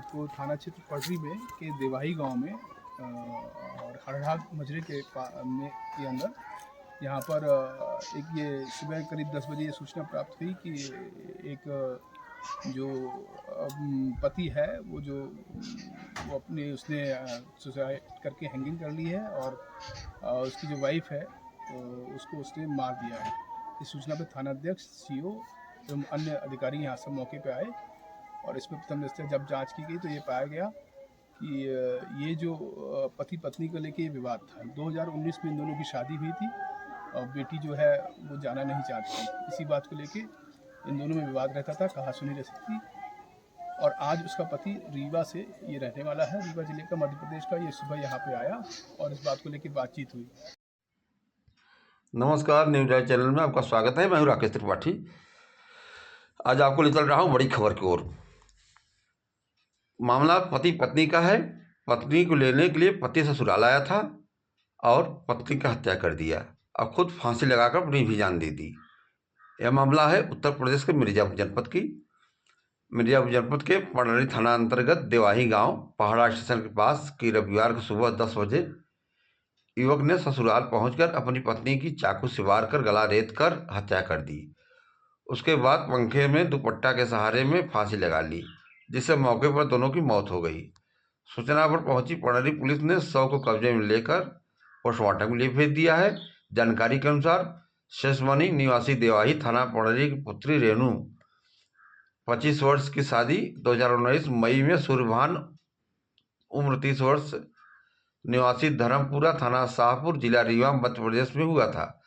को थाना क्षेत्र पटरी में के देवाही गांव में और हरहाग मजरे के अंदर यहाँ पर एक ये सुबह करीब 10 बजे ये सूचना प्राप्त हुई कि एक जो पति है वो अपने उसने सुसाइड करके हैंगिंग कर ली है और उसकी जो वाइफ है तो उसको उसने मार दिया है। इस सूचना पर थानाध्यक्ष सीओ एवं अन्य अधिकारी यहाँ सब मौके पर आए और इसमें प्रथम दृष्टया जब जांच की गई तो ये पाया गया कि ये जो पति पत्नी को लेके विवाद था। 2019 में इन दोनों की शादी हुई थी और बेटी जो है वो जाना नहीं चाहती थी। इसी बात को लेके इन दोनों में विवाद रहता था, कहा सुनी रहती थी। और आज उसका पति रीवा से ये रहने वाला है, रीवा जिले का, मध्य प्रदेश का। ये सुबह यहाँ पे आया और इस बात को लेके बातचीत हुई। नमस्कार, न्यूज लाइव चैनल में आपका स्वागत है। मैं हूं राकेश त्रिपाठी। आज आपको ले चल रहा हूं बड़ी खबर की ओर। मामला पति पत्नी का है। पत्नी को लेने के लिए पति ससुराल आया था और पत्नी का हत्या कर दिया और खुद फांसी लगाकर अपनी भी जान दे दी। यह मामला है उत्तर प्रदेश के मिर्जापुर जनपद के पटरी थाना अंतर्गत देवाही गांव पहाड़ा स्टेशन के पास की रविवार को सुबह 10 बजे युवक ने ससुराल पहुंचकर अपनी पत्नी की चाकू से वार कर गला रेत कर हत्या कर दी। उसके बाद पंखे में दुपट्टा के सहारे में फांसी लगा ली, जिससे मौके पर दोनों की मौत हो गई। सूचना पर पहुंची पटरी पुलिस ने शव को कब्जे में लेकर पोस्टमार्टम के लिए भेज दिया है। जानकारी के अनुसार शेषमणि निवासी देवाही थाना पटरी की पुत्री रेणु 25 वर्ष की शादी 2019 मई में सूर्यभान उम्र 30 वर्ष निवासी धर्मपुरा थाना शाहपुर जिला रीवा मध्य प्रदेश में हुआ था।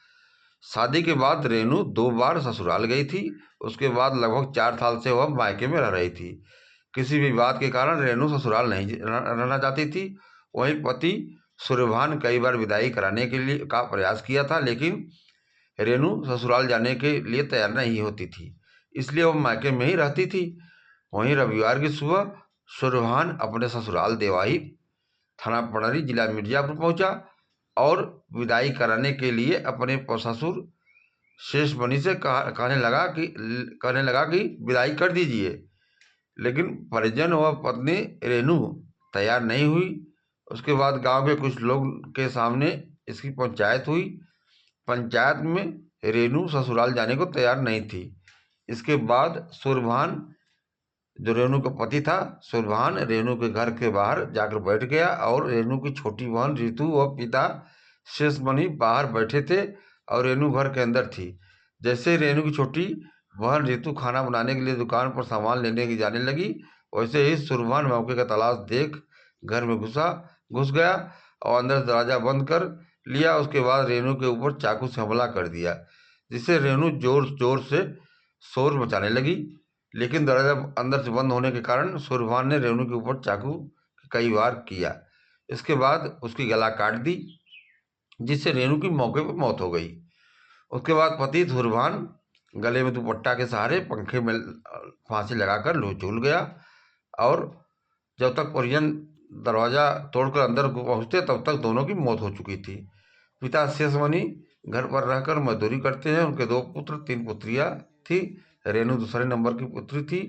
शादी के बाद रेणु 2 बार ससुराल गई थी। उसके बाद लगभग 4 साल से वह मायके में रह रही थी। किसी विवाद के कारण रेणु ससुराल नहीं रहना चाहती थी। वहीं पति सूर्यभान कई बार विदाई कराने के लिए का प्रयास किया था, लेकिन रेणु ससुराल जाने के लिए तैयार नहीं होती थी, इसलिए वह मायके में ही रहती थी। वहीं रविवार की सुबह सूर्यभान अपने ससुराल देवाही थाना पटरी जिला मिर्जापुर पहुंचा और विदाई कराने के लिए अपने ससुर शेषमणि से कहने लगा कि विदाई कर दीजिए, लेकिन परिजन व पत्नी रेणु तैयार नहीं हुई। उसके बाद गांव के कुछ लोग के सामने इसकी पंचायत हुई। पंचायत में रेणु ससुराल जाने को तैयार नहीं थी। इसके बाद सूर्यभान, जो रेणु का पति था, सूर्यभान रेणु के घर के बाहर जाकर बैठ गया और रेणु की छोटी बहन रितु व पिता शेषमणि बाहर बैठे थे और रेणु घर के अंदर थी। जैसे रेणु की छोटी बहन रितु खाना बनाने के लिए दुकान पर सामान लेने की जाने लगी, वैसे ही सूर्यभान मौके का तलाश देख घर में घुस गया और अंदर दरवाजा बंद कर लिया। उसके बाद रेणु के ऊपर चाकू से हमला कर दिया, जिससे रेणु जोर जोर से शोर मचाने लगी, लेकिन दरवाजा अंदर से बंद होने के कारण सूर्यभान ने रेणु के ऊपर चाकू कई बार किया। इसके बाद उसकी गला काट दी, जिससे रेणु की मौके पर मौत हो गई। उसके बाद पति सूर्यभान गले में दुपट्टा के सहारे पंखे में फांसी लगाकर झूल गया और जब तक परिजन दरवाजा तोड़कर अंदर पहुंचते तब तक दोनों की मौत हो चुकी थी। पिता शेषमणि घर पर रहकर मजदूरी करते हैं। उनके 2 पुत्र 3 पुत्रियां थी। रेणु दूसरे नंबर की पुत्री थी।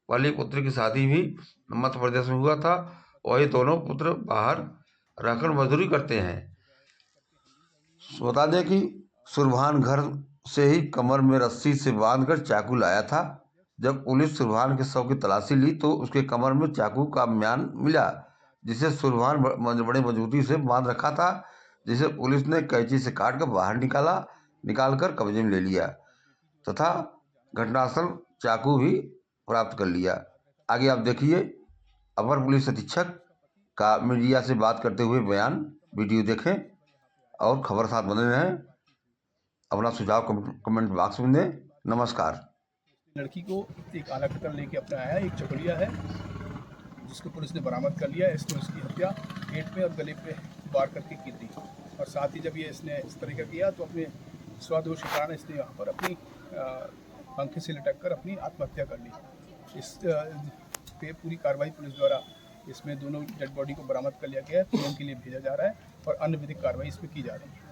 पहली पुत्री की शादी भी मध्य प्रदेश में हुआ था। वही दोनों पुत्र बाहर रहकर मजदूरी करते हैं। बता दें कि सूर्यभान घर से ही कमर में रस्सी से बांधकर चाकू लाया था। जब पुलिस सूर्यभान के शव की तलाशी ली तो उसके कमर में चाकू का म्यान मिला, जिसे सूर्यभान बड़े मजबूती से बांध रखा था, जिसे पुलिस ने कैंची से काट कर बाहर निकालकर कब्जे में ले लिया तथा घटनास्थल चाकू भी प्राप्त कर लिया। आगे आप देखिए अपर पुलिस अधीक्षक का मीडिया से बात करते हुए बयान। वीडियो देखें और खबर साथ बने रहें। अपना सुझाव कमेंट बॉक्स में दें। नमस्कार। लड़की को एक आला कतर लेके अपना आया, एक चपलिया है जिसको पुलिस ने बरामद कर लिया। इसने उसकी हत्या पेट में और गले पे वार करके की थी और साथ ही जब ये इसने इस तरह का किया तो अपने स्वदोष के कारण इसने यहाँ पर अपनी पंखे से लटक कर अपनी आत्महत्या कर ली। इस पे पूरी कार्रवाई पुलिस द्वारा इसमें दोनों डेड बॉडी को बरामद कर लिया गया है। पीएम के लिए भेजा जा रहा है और अन्य विधिक कार्रवाई इसमें की जा रही है।